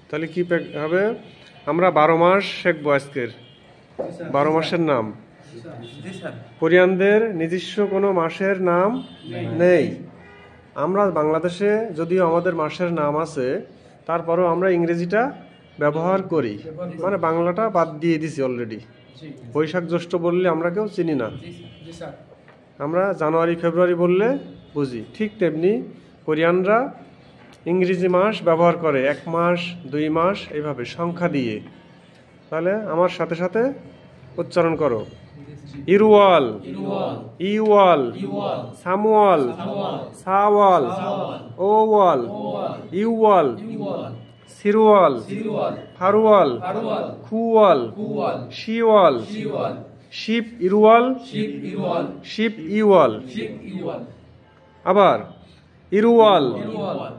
তাহলে কি হবে? আমরা 12 মাস শিখবো আজকের। 12 মাসের নাম। কোরিয়ানদের নিজস্ব কোনো মাসের নাম নেই। আমরা বাংলাদেশে যদিও আমাদের মাসের নাম আছে, তারপরেও আমরা ইংরেজিটা ব্যবহার করি, মানে বাংলাটা বাদ দিয়ে দিছি অলরেডি। বৈশাখ জ্যৈষ্ঠ বললে আমরা কেউ চিনি না, আমরা জানুয়ারি ফেব্রুয়ারি বললে বুঝি। ঠিক তেমনি কোরিয়ানরা ইংরেজি মাস ব্যবহার করে 1 মাস 2 মাস এইভাবে সংখ্যা দিয়ে। তাহলে আমার সাথে সাথে উচ্চারণ করো। ইরওয়াল, ইওয়াল, সামওয়াল, সাওয়াল, ওওয়াল, ইওয়াল, সিরওয়াল, ফারওয়াল, খুওয়াল, শিওয়াল, শিপ ইরওয়াল, শিপ ইওয়াল। আবার ইরওয়াল,